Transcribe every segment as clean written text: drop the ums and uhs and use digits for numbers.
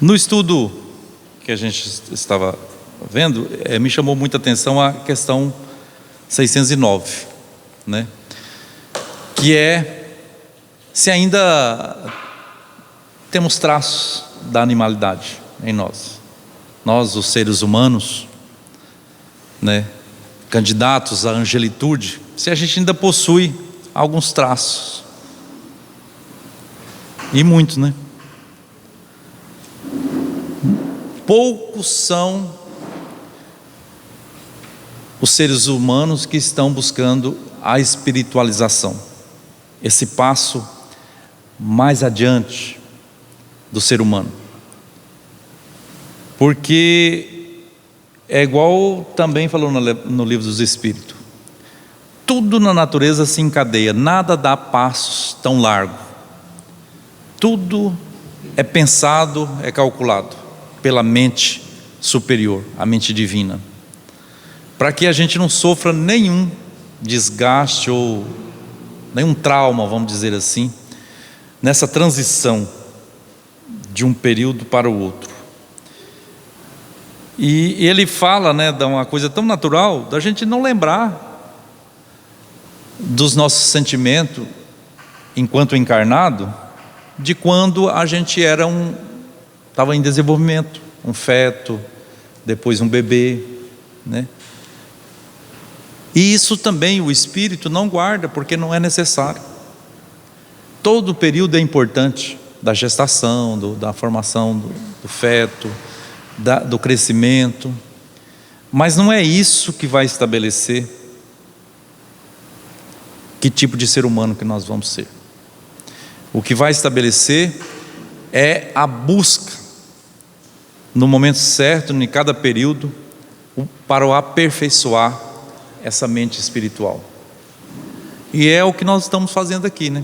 No estudo que a gente estava vendo, me chamou muita atenção a questão 609, né? Que é se ainda temos traços da animalidade em nós. Nós, os seres humanos, né, candidatos à angelitude, se a gente ainda possui alguns traços. E muitos, né? Poucos são os seres humanos que estão buscando a espiritualização, esse passo mais adiante do ser humano. Porque é igual também falou no livro dos Espíritos, tudo na natureza se encadeia, nada dá passos tão largos, tudo é pensado, é calculado pela mente superior, a mente divina, para que a gente não sofra nenhum desgaste ou nenhum trauma, vamos dizer assim, nessa transição de um período para o outro. E ele fala, né, de uma coisa tão natural, da gente não lembrar dos nossos sentimentos enquanto encarnado, de quando a gente estava em desenvolvimento, um feto, depois um bebê, né? E isso também o espírito não guarda, porque não é necessário. Todo o período é importante, da gestação, da formação do feto, do crescimento, mas não é isso que vai estabelecer que tipo de ser humano que nós vamos ser. O que vai estabelecer é a busca, no momento certo, em cada período, para o aperfeiçoar essa mente espiritual. E é o que nós estamos fazendo aqui, né?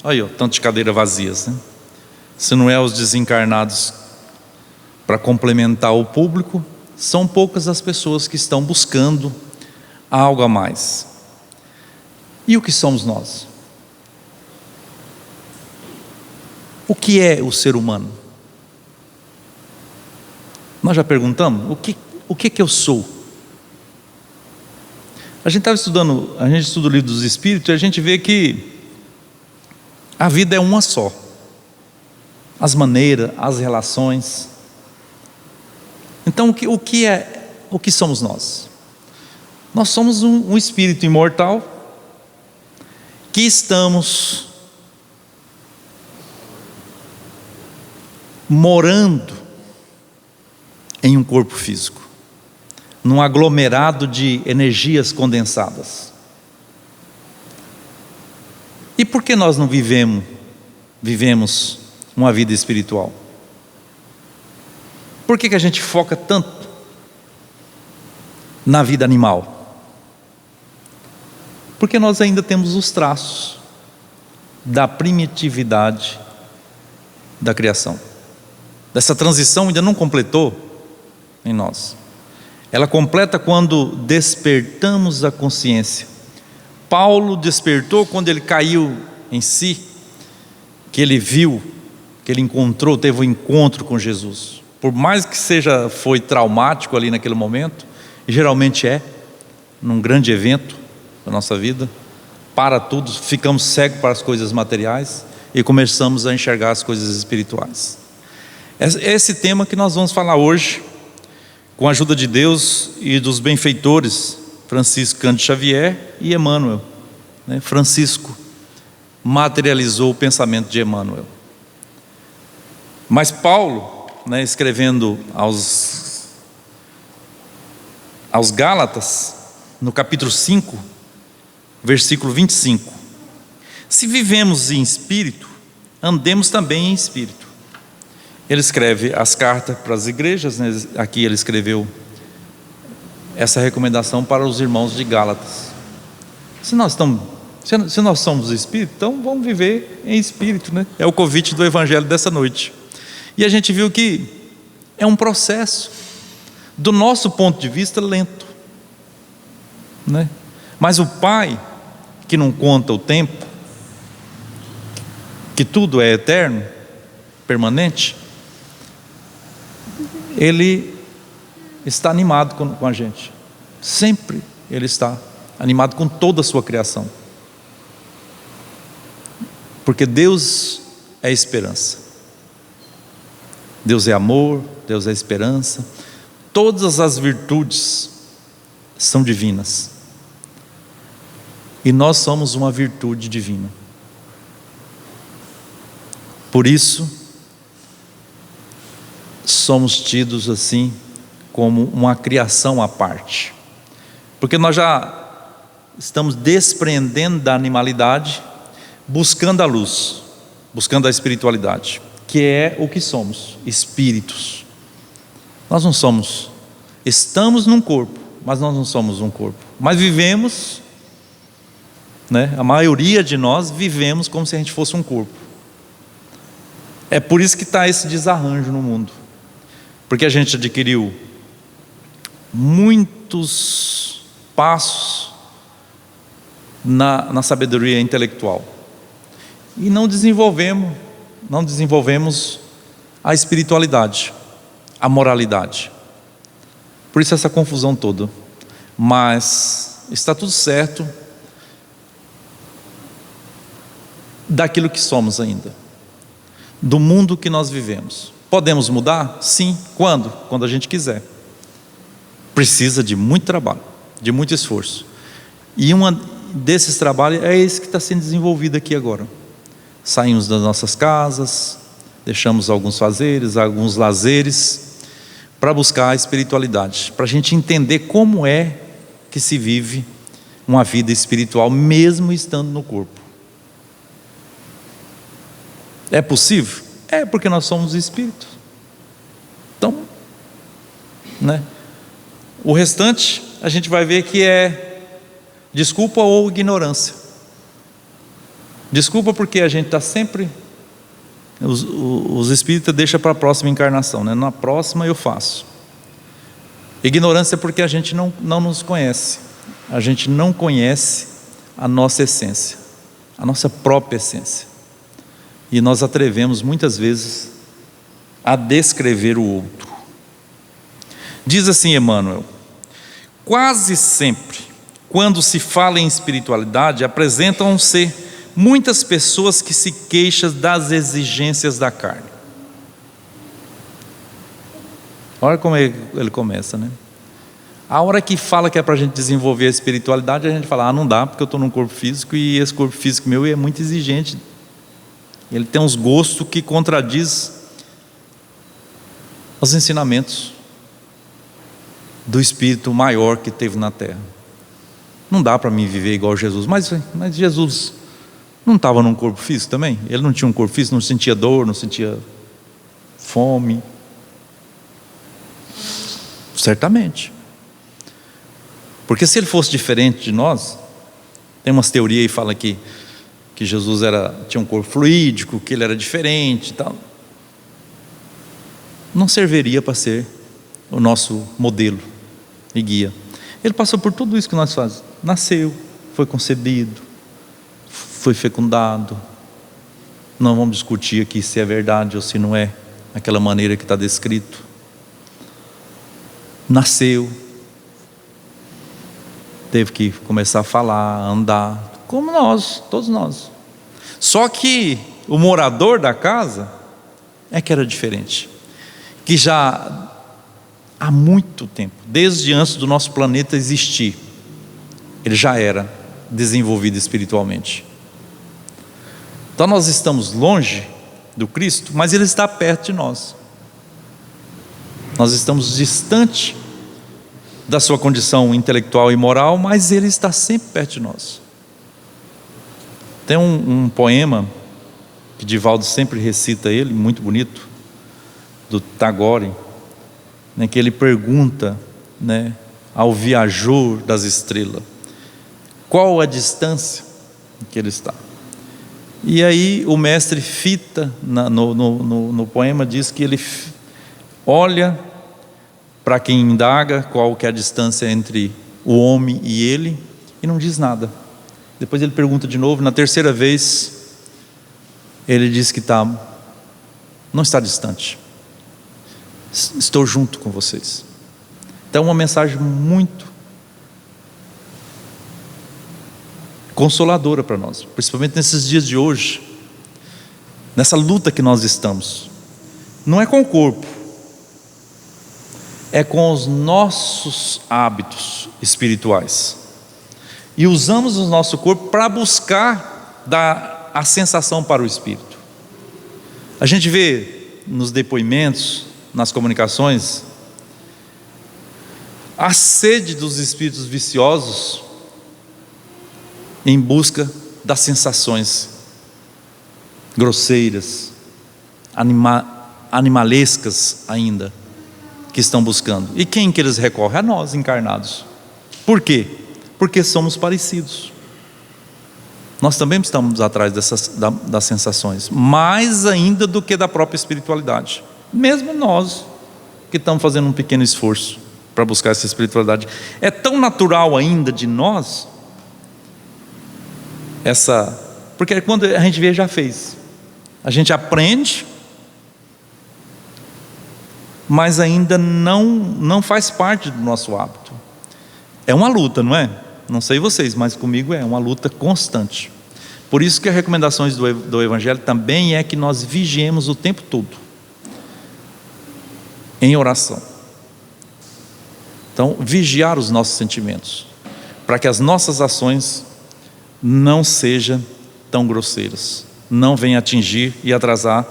Olha, tanto de cadeiras vazias, né? Se não é os desencarnados para complementar o público, são poucas as pessoas que estão buscando algo a mais. E o que somos nós? O que é o ser humano? Nós já perguntamos, o que eu sou? A gente estuda o livro dos Espíritos e a gente vê que a vida é uma só. As maneiras, as relações. Então o que somos nós? Nós somos um espírito imortal que estamos morando em um corpo físico, num aglomerado de energias condensadas. E por que nós não vivemos uma vida espiritual? Por que a gente foca tanto na vida animal? Porque nós ainda temos os traços da primitividade da criação. Dessa transição ainda não completou em nós. Ela completa quando despertamos a consciência. Paulo despertou quando ele caiu em si, que ele viu, que ele encontrou, teve um encontro com Jesus. Por mais que foi traumático ali naquele momento, e geralmente num grande evento da nossa vida, para tudo, ficamos cegos para as coisas materiais e começamos a enxergar as coisas espirituais. Esse tema que nós vamos falar hoje, com a ajuda de Deus e dos benfeitores Francisco Cândido Xavier e Emmanuel, né? Francisco materializou o pensamento de Emmanuel. Mas Paulo, né, escrevendo aos Gálatas, no capítulo 5, versículo 25: se vivemos em espírito, andemos também em espírito. Ele escreve as cartas para as igrejas, né? Aqui ele escreveu essa recomendação para os irmãos de Gálatas. Se nós somos espírito, então vamos viver em espírito, né? É o convite do evangelho dessa noite. E a gente viu que é um processo, do nosso ponto de vista, lento, né? Mas o Pai, que não conta o tempo, que tudo é eterno, permanente, Ele está animado com a gente. Sempre Ele está animado com toda a sua criação. Porque Deus é esperança. Deus é amor, Deus é esperança. Todas as virtudes são divinas. E nós somos uma virtude divina. Por isso, somos tidos assim como uma criação à parte. Porque nós já estamos desprendendo da animalidade, buscando a luz, buscando a espiritualidade, que é o que somos, espíritos. Nós não somos, estamos num corpo, mas nós não somos um corpo. Mas vivemos, né? A maioria de nós vivemos como se a gente fosse um corpo. É por isso que está esse desarranjo no mundo. Porque a gente adquiriu muitos passos na sabedoria intelectual. E não desenvolvemos a espiritualidade, a moralidade. Por isso essa confusão toda. Mas está tudo certo daquilo que somos ainda, do mundo que nós vivemos. Podemos mudar? Sim. Quando? Quando a gente quiser. Precisa de muito trabalho, de muito esforço. E um desses trabalhos é esse que está sendo desenvolvido aqui agora. Saímos das nossas casas, deixamos alguns fazeres, alguns lazeres, para buscar a espiritualidade, para a gente entender como é que se vive uma vida espiritual, mesmo estando no corpo. É possível? É, porque nós somos espíritos. Então, né? O restante a gente vai ver que é desculpa ou ignorância. Desculpa porque a gente está sempre, os espíritas deixam para a próxima encarnação, né? Na próxima eu faço. Ignorância porque a gente não nos conhece. A gente não conhece a nossa essência, a nossa própria essência. E nós atrevemos muitas vezes a descrever o outro. Diz assim Emmanuel: quase sempre, quando se fala em espiritualidade, apresentam-se muitas pessoas que se queixam das exigências da carne. Olha como ele começa, né? A hora que fala que é para a gente desenvolver a espiritualidade, a gente fala, não dá, porque eu estou num corpo físico e esse corpo físico meu é muito exigente. Ele tem uns gostos que contradiz os ensinamentos do Espírito maior que teve na terra. Não dá para mim viver igual Jesus. Mas Jesus não estava num corpo físico também? Ele não tinha um corpo físico, não sentia dor, não sentia fome? Certamente. Porque se ele fosse diferente de nós, tem umas teorias aí que falam que Jesus tinha um corpo fluídico, que ele era diferente e tal. Não serviria para ser o nosso modelo e guia. Ele passou por tudo isso que nós fazemos. Nasceu, foi concebido, foi fecundado. Não vamos discutir aqui se é verdade ou se não é, aquela maneira que está descrito. Nasceu, teve que começar a falar, a andar, como nós, todos nós. Só que o morador da casa é que era diferente, que já há muito tempo, desde antes do nosso planeta existir, ele já era desenvolvido espiritualmente. Então nós estamos longe do Cristo, mas Ele está perto de nós. Nós estamos distante da sua condição intelectual e moral, mas Ele está sempre perto de nós. Tem um poema que Divaldo sempre recita ele, muito bonito, do Tagore, né, que ele pergunta, né, ao viajor das estrelas, qual a distância que ele está. E aí o mestre fita, no poema, diz que ele olha para quem indaga qual que é a distância entre o homem e ele, e não diz nada. Depois ele pergunta de novo, na terceira vez ele diz que não está distante. Estou junto com vocês. Então é uma mensagem muito consoladora para nós, principalmente nesses dias de hoje, nessa luta que nós estamos. Não é com o corpo, é com os nossos hábitos espirituais, e usamos o nosso corpo para buscar dar a sensação para o espírito. A gente vê nos depoimentos, nas comunicações, a sede dos espíritos viciosos em busca das sensações grosseiras, animalescas ainda, que estão buscando. E quem que eles recorrem? A nós, encarnados. Por quê? Porque somos parecidos. Nós também estamos atrás das sensações, mais ainda do que da própria espiritualidade. Mesmo nós, que estamos fazendo um pequeno esforço para buscar essa espiritualidade, é tão natural ainda de nós, porque quando a gente vê, já fez. A gente aprende, mas ainda não faz parte do nosso hábito. É uma luta, não é? Não sei vocês, mas comigo é uma luta constante. Por isso que as recomendações do Evangelho também é que nós vigiemos o tempo todo, em oração. Então, vigiar os nossos sentimentos, para que as nossas ações não sejam tão grosseiras, não venham atingir e atrasar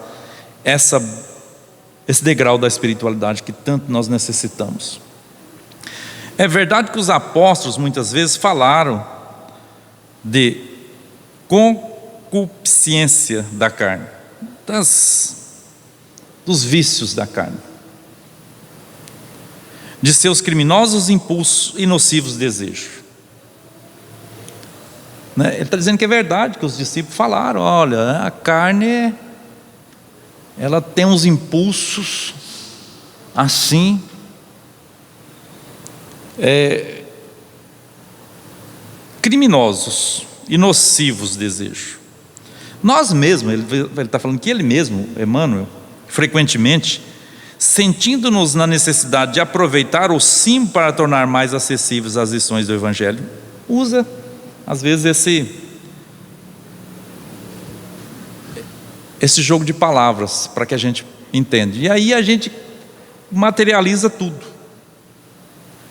esse degrau da espiritualidade que tanto nós necessitamos. É verdade que os apóstolos muitas vezes falaram de concupiscência da carne, dos vícios da carne, de seus criminosos impulsos e nocivos desejos. Ele está dizendo que é verdade, que os discípulos falaram: olha, a carne, ela tem uns impulsos assim, criminosos e nocivos desejos. Nós mesmos, ele está falando que ele mesmo, Emmanuel, frequentemente, sentindo-nos na necessidade de aproveitar o sim para tornar mais acessíveis as lições do Evangelho, usa às vezes esse jogo de palavras para que a gente entenda, e aí a gente materializa tudo,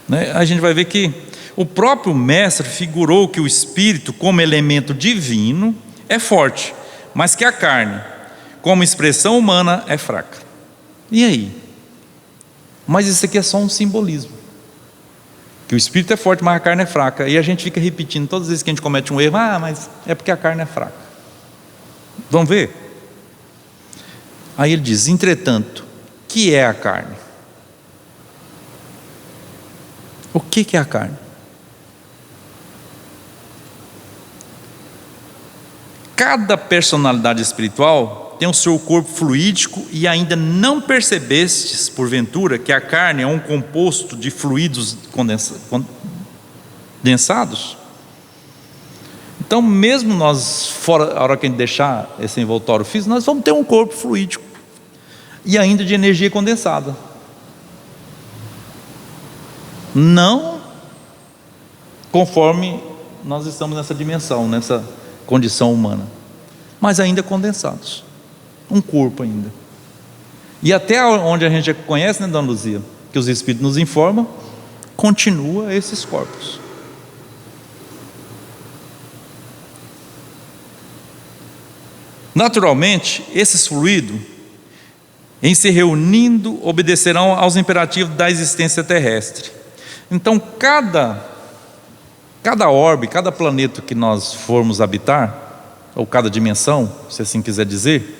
né? A gente vai ver que o próprio mestre figurou que o espírito, como elemento divino, é forte, mas que a carne, como expressão humana, é fraca. E aí? Mas isso aqui é só um simbolismo, que o espírito é forte, mas a carne é fraca. E a gente fica repetindo todas as vezes que a gente comete um erro: mas é porque a carne é fraca. Vamos ver? Aí ele diz: entretanto, que é a carne? O que é a carne? Cada personalidade espiritual tem o seu corpo fluídico, e ainda não percebestes, porventura, que a carne é um composto de fluidos condensados? Então, mesmo nós, fora, a hora que a gente deixar esse envoltório físico, nós vamos ter um corpo fluídico, e ainda de energia condensada. Não conforme nós estamos nessa dimensão, nessa condição humana, mas ainda condensados, um corpo ainda. E até onde a gente conhece, né, Dona Luzia, que os Espíritos nos informam, continua esses corpos. Naturalmente, esses fluidos, em se reunindo, obedecerão aos imperativos da existência terrestre. Então, cada orbe, cada planeta que nós formos habitar, ou cada dimensão, se assim quiser dizer,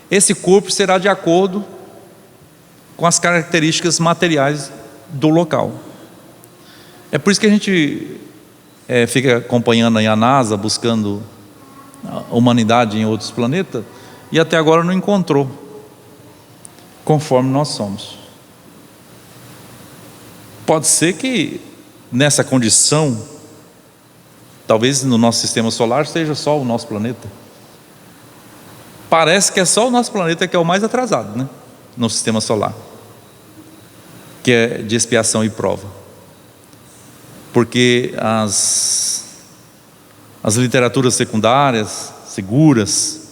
esse corpo será de acordo com as características materiais do local. É por isso que a gente fica acompanhando aí a NASA, buscando a humanidade em outros planetas, e até agora não encontrou, conforme nós somos. Pode ser que nessa condição, talvez no nosso sistema solar seja só o nosso planeta. Parece que é só o nosso planeta que é o mais atrasado, né, no sistema solar. que é de expiação e prova. Porque as literaturas secundárias, seguras,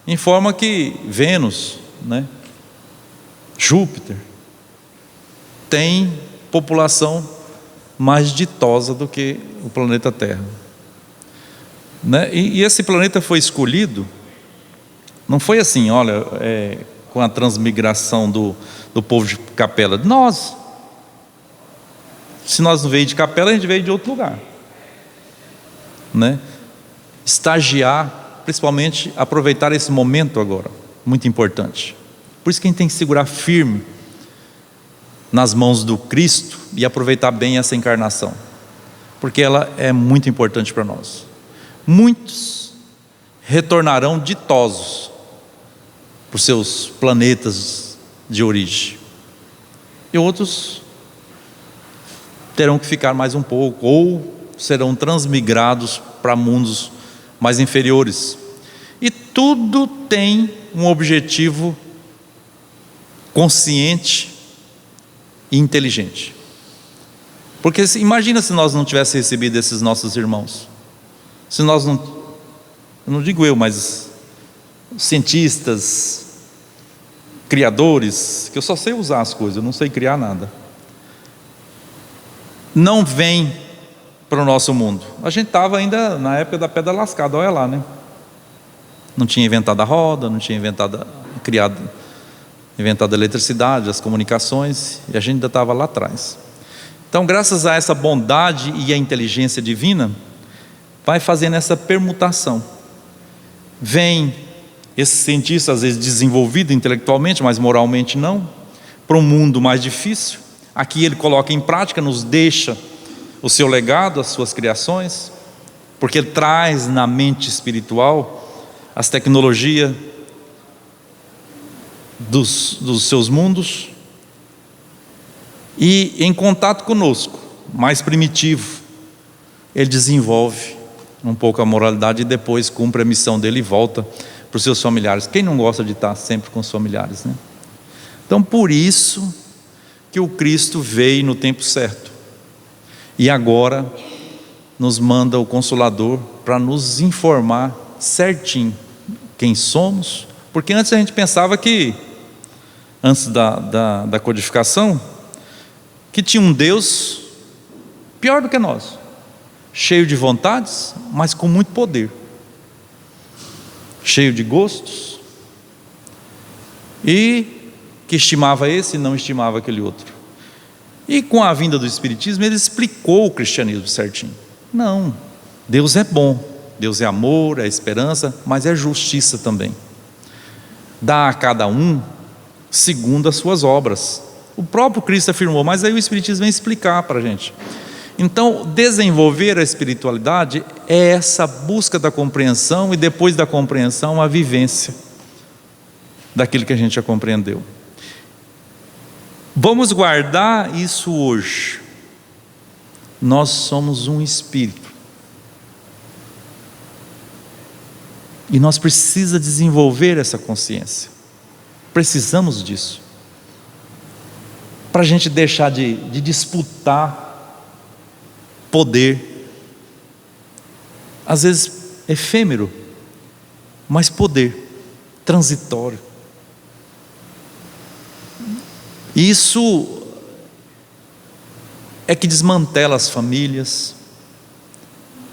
informam que Vênus, né, Júpiter, tem população mais ditosa do que o planeta Terra, né? E esse planeta foi escolhido, não foi assim, olha, com a transmigração do povo de Capela. Se nós não veio de Capela, a gente veio de outro lugar, né? Estagiar, principalmente aproveitar esse momento agora, muito importante. Por isso que a gente tem que segurar firme nas mãos do Cristo e aproveitar bem essa encarnação, porque ela é muito importante para nós. Muitos retornarão ditosos para os seus planetas de origem, e outros terão que ficar mais um pouco, ou serão transmigrados para mundos mais inferiores. E tudo tem um objetivo consciente e inteligente. Porque imagina se nós não tivéssemos recebido esses nossos irmãos, se nós não, eu não digo eu, mas cientistas, criadores, que eu só sei usar as coisas, eu não sei criar nada, não vêm para o nosso mundo. A gente estava ainda na época da pedra lascada, olha lá, né? Não tinha inventado a roda, não tinha inventado a eletricidade, as comunicações, e a gente ainda estava lá atrás. Então, graças a essa bondade e a inteligência divina, vai fazendo essa permutação. Vem esse cientista, às vezes desenvolvido intelectualmente, mas moralmente não, para um mundo mais difícil. Aqui ele coloca em prática, nos deixa o seu legado, as suas criações, porque ele traz na mente espiritual as tecnologias dos seus mundos, e em contato conosco, mais primitivo, ele desenvolve um pouco a moralidade e depois cumpre a missão dele e volta para os seus familiares. Quem não gosta de estar sempre com os familiares, né? Então, por isso que o Cristo veio no tempo certo, e agora nos manda o Consolador para nos informar certinho quem somos, porque antes a gente pensava que, antes da codificação, que tinha um Deus pior do que nós, cheio de vontades, mas com muito poder, cheio de gostos, e que estimava esse e não estimava aquele outro. E com a vinda do Espiritismo, ele explicou o cristianismo certinho. Não, Deus é bom, Deus é amor, é esperança, mas é justiça também. Dá a cada um segundo as suas obras. O próprio Cristo afirmou, mas aí o Espiritismo vem explicar para a gente. Então, desenvolver a espiritualidade é essa busca da compreensão, e depois da compreensão, a vivência daquilo que a gente já compreendeu. Vamos guardar isso hoje. Nós somos um espírito, e nós precisamos desenvolver essa consciência. Precisamos disso, para a gente deixar de disputar poder, às vezes efêmero, mas poder transitório. Isso é que desmantela as famílias,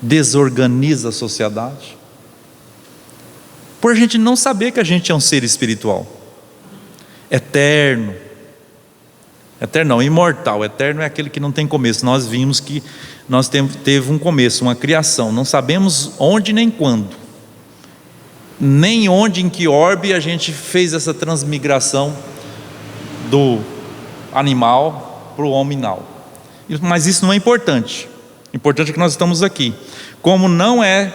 desorganiza a sociedade, por a gente não saber que a gente é um ser espiritual, eterno. Eterno não, imortal. Eterno é aquele que não tem começo. Nós vimos que nós teve um começo, uma criação. Não sabemos onde nem quando, nem onde, em que orbe a gente fez essa transmigração do animal para o hominal. Mas isso não é importante. Importante é que nós estamos aqui. Como não é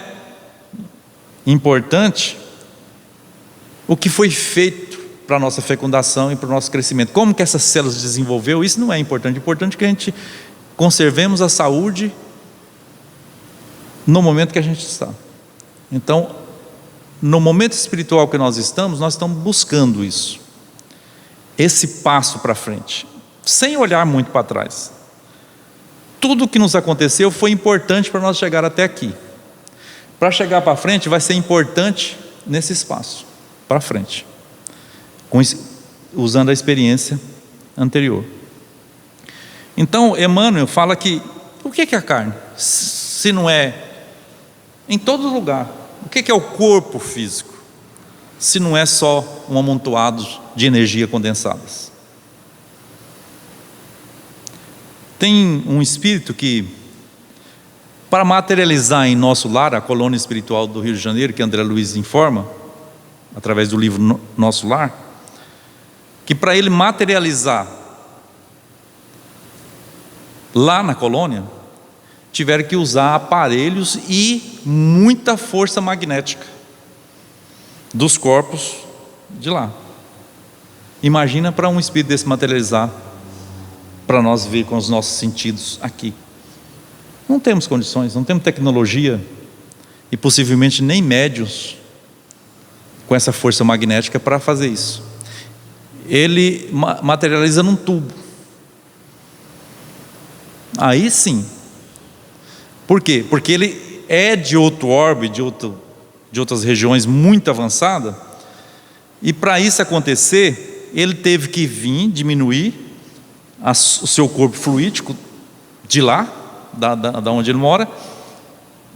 importante o que foi feito para a nossa fecundação e para o nosso crescimento, como que essas células desenvolveu, isso não é importante. Importante é que a gente conservemos a saúde no momento que a gente está. Então, no momento espiritual que nós estamos buscando isso, esse passo para frente. sem olhar muito para trás. Tudo o que nos aconteceu foi importante para nós chegar até aqui. Para chegar para frente vai ser importante nesse espaço, para frente, usando a experiência anterior. Então, Emmanuel fala que, o que é a carne? Se não é em todo lugar. O que é o corpo físico? Se não é só um amontoado de energia condensadas. Tem um espírito que, para materializar em nosso lar, a colônia espiritual do Rio de Janeiro, que André Luiz informa, através do livro Nosso Lar, que para ele materializar lá na colônia, tiveram que usar aparelhos e muita força magnética dos corpos de lá. Imagina para um espírito desse materializar, para nós ver com os nossos sentidos aqui. Não temos condições, não temos tecnologia e possivelmente nem médios com essa força magnética para fazer isso. Ele materializa num tubo. Aí sim. Por quê? Porque ele é de outro orbe, de outras regiões muito avançada, e para isso acontecer, ele teve que vir diminuir o seu corpo fluídico de lá, da onde ele mora,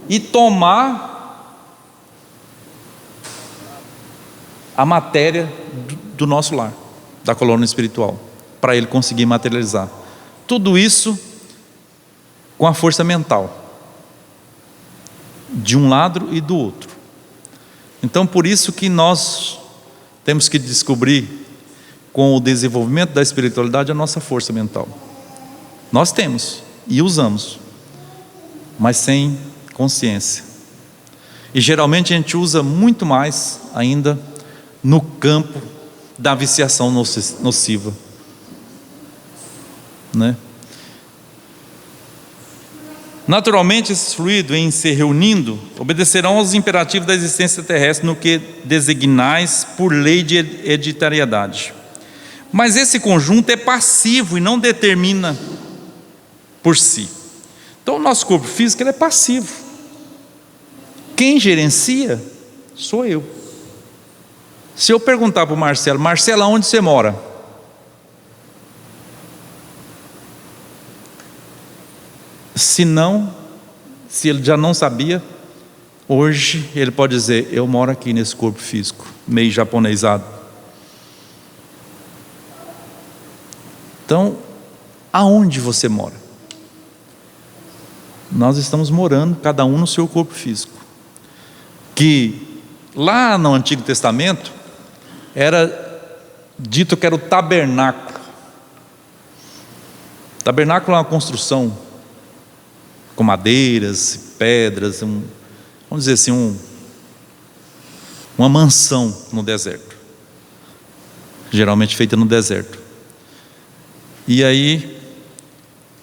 e tomar a matéria do nosso lar, da colônia espiritual, para ele conseguir materializar. Tudo isso com a força mental, de um lado e do outro. Então, por isso que nós temos que descobrir, com o desenvolvimento da espiritualidade, a nossa força mental. Nós temos e usamos, mas sem consciência. E geralmente a gente usa muito mais ainda no campo da viciação nociva, né? Naturalmente, esses fluidos, em se reunindo, obedecerão aos imperativos da existência terrestre, no que designais por lei de hereditariedade. Mas esse conjunto é passivo e não determina por si. Então, o nosso corpo físico ele é passivo. Quem gerencia sou eu. Se eu perguntar para o Marcelo: Marcelo, onde você mora? Se ele já não sabia, hoje ele pode dizer: eu moro aqui nesse corpo físico, meio japonesado. Então, aonde você mora? Nós estamos morando, cada um no seu corpo físico, que lá no Antigo Testamento era dito que era o tabernáculo. Tabernáculo é uma construção com madeiras, pedras, vamos dizer assim, uma mansão no deserto, geralmente feita no deserto. E aí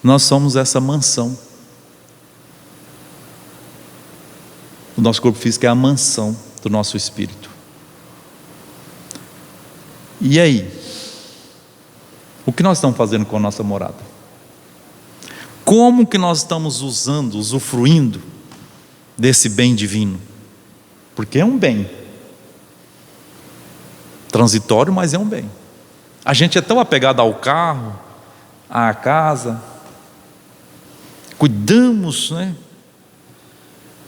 nós somos essa mansão. O nosso corpo físico é a mansão do nosso espírito. E aí, o que nós estamos fazendo com a nossa morada? Como que nós estamos usando, usufruindo desse bem divino? Porque é um bem transitório, mas é um bem. A gente é tão apegado ao carro, à casa, cuidamos, né?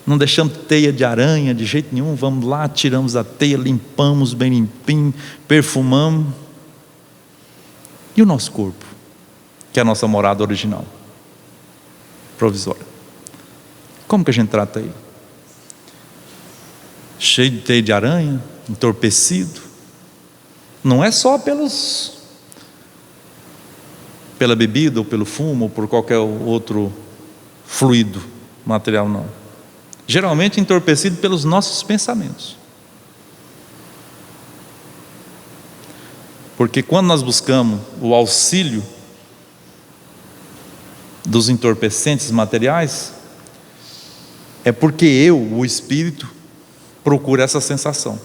Não deixamos teia de aranha de jeito nenhum. Vamos lá, tiramos a teia, limpamos bem limpinho, perfumamos. E o nosso corpo, que é a nossa morada original, provisória, como que a gente trata ele? Cheio de teia de aranha, entorpecido. Não é só pela bebida, ou pelo fumo, ou por qualquer outro fluido material, não. Geralmente entorpecido pelos nossos pensamentos. Porque quando nós buscamos o auxílio dos entorpecentes materiais, é porque o espírito, procura essa sensação.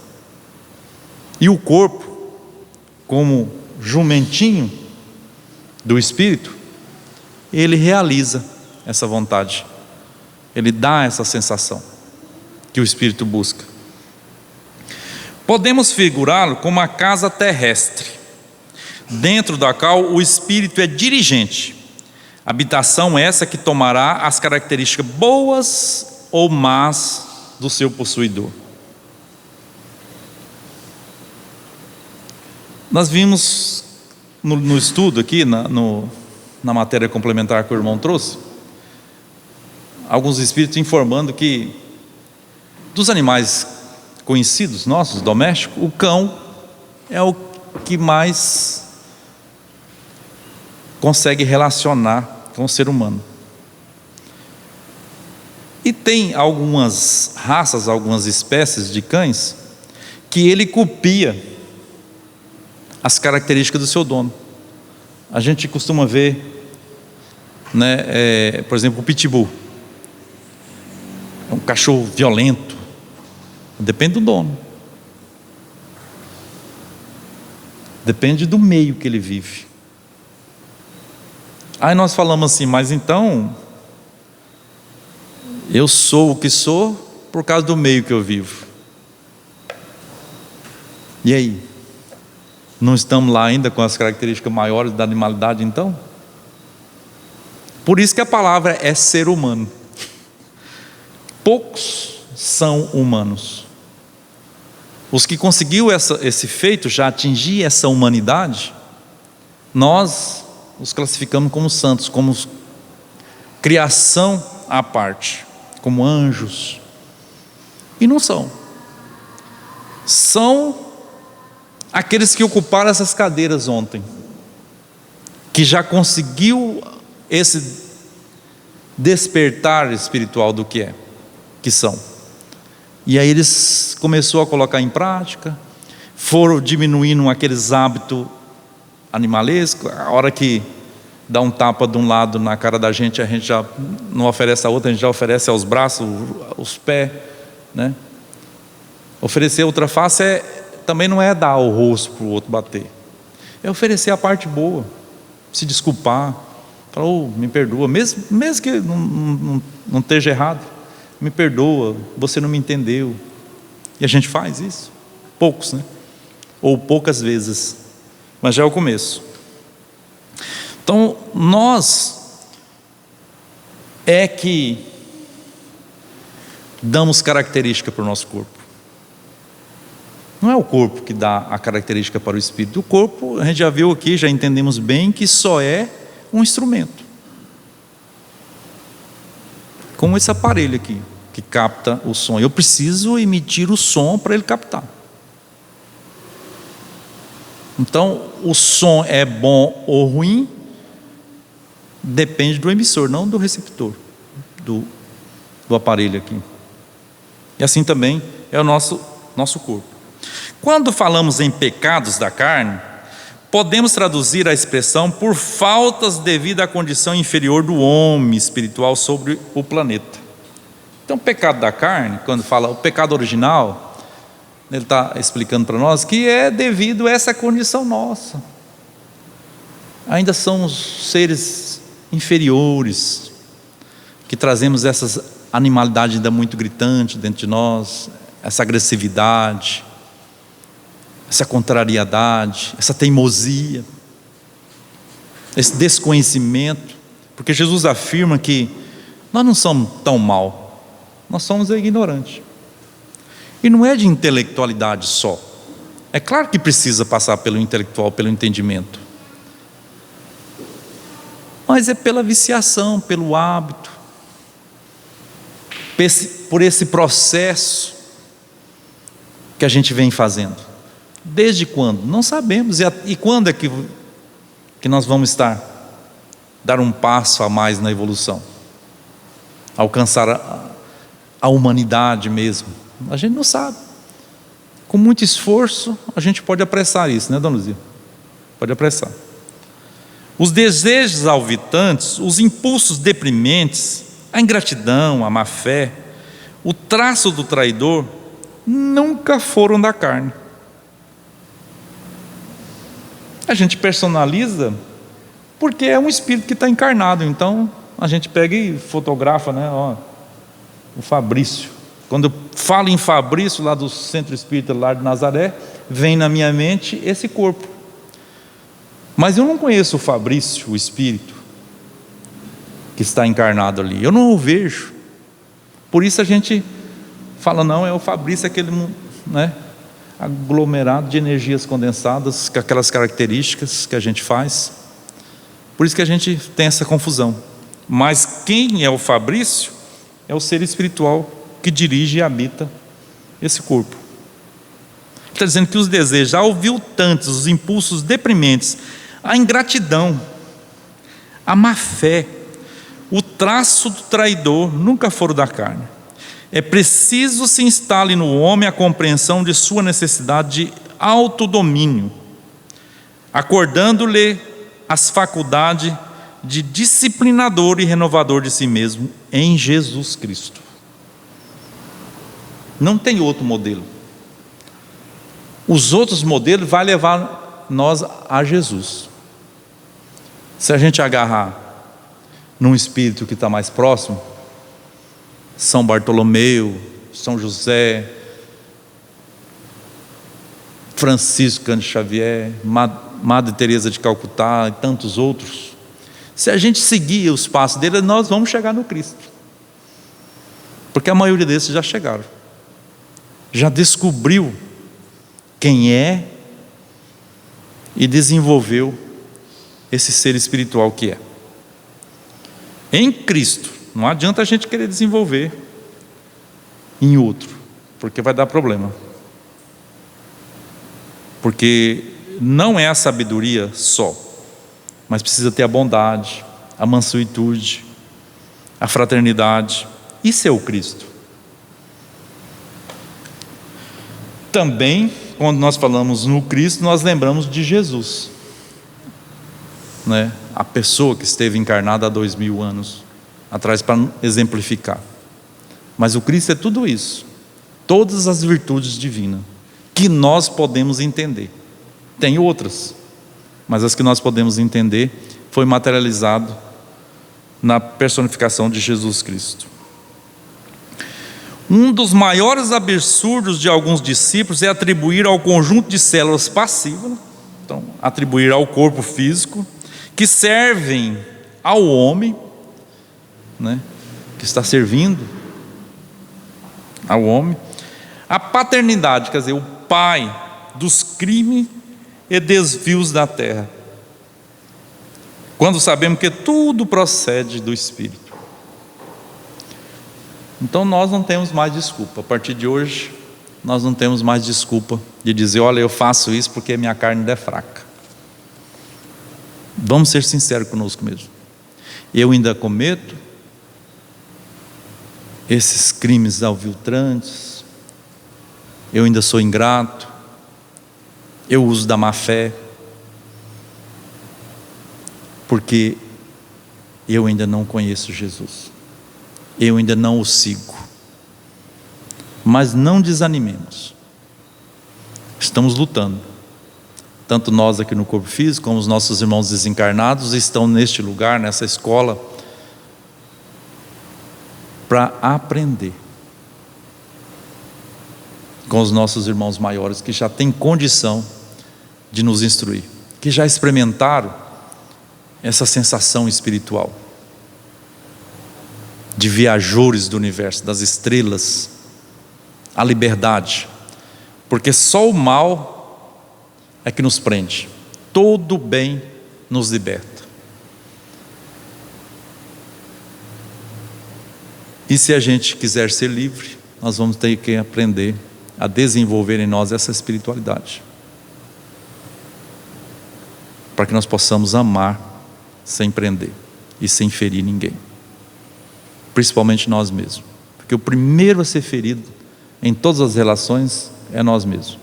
E o corpo, como jumentinho, do Espírito, ele realiza essa vontade, ele dá essa sensação que o Espírito busca. Podemos figurá-lo como uma casa terrestre, dentro da qual o Espírito é dirigente, habitação essa que tomará as características boas ou más do seu possuidor. Nós vimos no estudo aqui, na matéria complementar que o irmão trouxe, alguns espíritos informando que dos animais conhecidos nossos, domésticos, o cão é o que mais consegue relacionar com o ser humano. E tem algumas raças, algumas espécies de cães que ele copia as características do seu dono. A gente costuma ver, né, por exemplo, o pitbull. É um cachorro violento. Depende do dono. Depende do meio que ele vive. Aí nós falamos assim, mas então eu sou o que sou por causa do meio que eu vivo. E aí? Não estamos lá ainda com as características maiores da animalidade então? Por isso que a palavra é ser humano. Poucos são humanos. Os que conseguiu esse feito, já atingir essa humanidade, nós os classificamos como santos, como criação à parte, como anjos. E não são. São aqueles que ocuparam essas cadeiras ontem, que já conseguiu esse despertar espiritual do que são. E aí eles começou a colocar em prática, foram diminuindo aqueles hábitos animalescos. A hora que dá um tapa de um lado na cara da gente, a gente já não oferece a outra, a gente já oferece aos braços, os pés, né? Oferecer outra face também não é dar o rosto para o outro bater, é oferecer a parte boa, se desculpar, falar, oh, me perdoa, mesmo que não esteja errado, me perdoa, você não me entendeu. E a gente faz isso, poucos, né? Ou poucas vezes, mas já é o começo. Então nós é que damos característica para o nosso corpo. Não é o corpo que dá a característica para o espírito. O corpo, a gente já viu aqui, já entendemos bem que só é um instrumento, como esse aparelho aqui que capta o som. Eu preciso emitir o som para ele captar. Então o som é bom ou ruim depende do emissor, não do receptor do aparelho aqui. E assim também é o nosso corpo. Quando falamos em pecados da carne, podemos traduzir a expressão por faltas devido à condição inferior do homem espiritual sobre o planeta. Então, pecado da carne, quando fala o pecado original, ele está explicando para nós que é devido a essa condição nossa. Ainda somos seres inferiores, que trazemos essas animalidades ainda muito gritantes dentro de nós, essa agressividade, essa contrariedade, essa teimosia, esse desconhecimento, porque Jesus afirma que nós não somos tão mal, nós somos ignorantes. E não é de intelectualidade só. É claro que precisa passar pelo intelectual, pelo entendimento, mas é pela viciação, pelo hábito, por esse processo que a gente vem fazendo. Desde quando? Não sabemos. E quando é que nós vamos dar um passo a mais na evolução? Alcançar a humanidade mesmo? A gente não sabe. Com muito esforço, a gente pode apressar isso, né, dona Luzia? Pode apressar. Os desejos exaltantes, os impulsos deprimentes, a ingratidão, a má fé, o traço do traidor, nunca foram da carne. A gente personaliza Porque é um espírito que está encarnado. Então a gente pega e fotografa, né? Ó, o Fabrício. Quando eu falo em Fabrício, lá do Centro Espírita Lar de Nazaré, vem na minha mente esse corpo. Mas eu não conheço o Fabrício, o espírito que está encarnado ali. Eu não o vejo. Por isso a gente fala, não, é o Fabrício, aquele, né, aglomerado de energias condensadas, com aquelas características que a gente faz. Por isso que a gente tem essa confusão. Mas quem é o Fabrício é o ser espiritual que dirige e habita esse corpo. Ele está dizendo que os desejos aviltantes, os impulsos deprimentes, a ingratidão, a má fé, o traço do traidor nunca foram da carne. É preciso se instale no homem a compreensão de sua necessidade de autodomínio, acordando-lhe as faculdades de disciplinador e renovador de si mesmo em Jesus Cristo. Não tem outro modelo. Os outros modelos vão levar nós a Jesus. Se a gente agarrar num espírito que está mais próximo, São Bartolomeu, São José, Francisco Cândido Xavier, Madre Teresa de Calcutá e tantos outros, se a gente seguir os passos dele, nós vamos chegar no Cristo. Porque a maioria desses já chegaram, já descobriu quem é e desenvolveu esse ser espiritual que é. Em Cristo. Não adianta a gente querer desenvolver em outro, porque vai dar problema. Porque não é a sabedoria só, mas precisa ter a bondade, a mansuetude, a fraternidade. Isso é o Cristo. Também, quando nós falamos no Cristo, nós lembramos de Jesus, né? A pessoa que esteve encarnada há 2000 anos atrás, para exemplificar. Mas o Cristo é tudo isso, todas as virtudes divinas que nós podemos entender. Tem outras, mas as que nós podemos entender foi materializado na personificação de Jesus Cristo. Um dos maiores absurdos de alguns discípulos é atribuir ao conjunto de células passivas, então atribuir ao corpo físico, que servem ao homem, né, que está servindo ao homem, a paternidade, quer dizer, o pai dos crimes e desvios da terra, quando sabemos que tudo procede do Espírito. Então nós não temos mais desculpa. A partir de hoje nós não temos mais desculpa de dizer, olha, eu faço isso porque minha carne ainda é fraca. Vamos ser sinceros conosco mesmo. Eu ainda cometo esses crimes aviltantes, eu ainda sou ingrato, eu uso da má fé, porque eu ainda não conheço Jesus, eu ainda não o sigo. Mas não desanimemos, estamos lutando, tanto nós aqui no corpo físico, como os nossos irmãos desencarnados estão neste lugar, nessa escola, para aprender com os nossos irmãos maiores, que já têm condição de nos instruir, que já experimentaram essa sensação espiritual de viajores do universo, das estrelas, a liberdade, porque só o mal é que nos prende, todo bem nos liberta. E se a gente quiser ser livre, nós vamos ter que aprender a desenvolver em nós essa espiritualidade, para que nós possamos amar sem prender e sem ferir ninguém, principalmente nós mesmos, porque o primeiro a ser ferido em todas as relações é nós mesmos.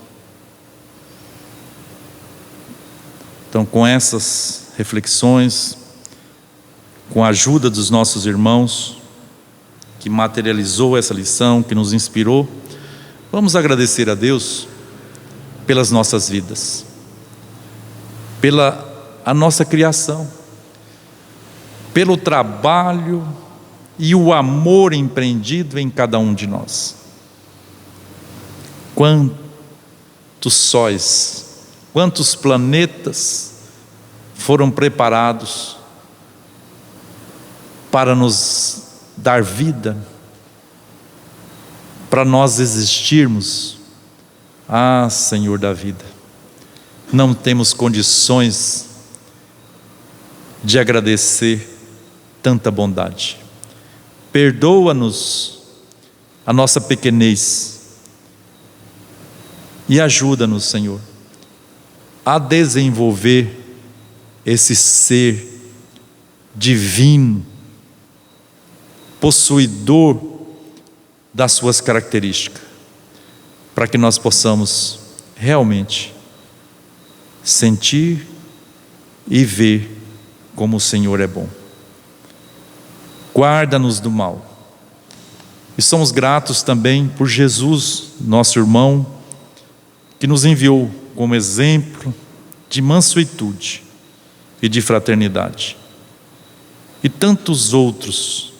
Então, com essas reflexões, com a ajuda dos nossos irmãos, que materializou essa lição, que nos inspirou, vamos agradecer a Deus pelas nossas vidas, pela a nossa criação, pelo trabalho e o amor empreendido em cada um de nós. Quantos sóis, quantos planetas foram preparados para nos dar vida, para nós existirmos. Ah, Senhor da vida, não temos condições de agradecer tanta bondade. Perdoa-nos a nossa pequenez e ajuda-nos, Senhor, a desenvolver esse ser divino, possuidor das suas características, para que nós possamos realmente sentir e ver como o Senhor é bom. Guarda-nos do mal. E somos gratos também por Jesus, nosso irmão, que nos enviou como exemplo de mansuetude e de fraternidade. E tantos outros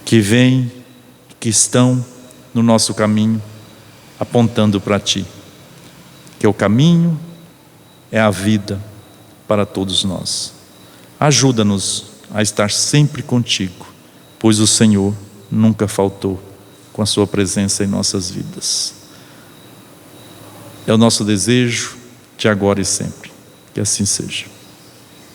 que vêm, que estão no nosso caminho, apontando para Ti, que o caminho é a vida para todos nós. Ajuda-nos a estar sempre contigo, pois o Senhor nunca faltou com a sua presença em nossas vidas. É o nosso desejo de agora e sempre. Que assim seja.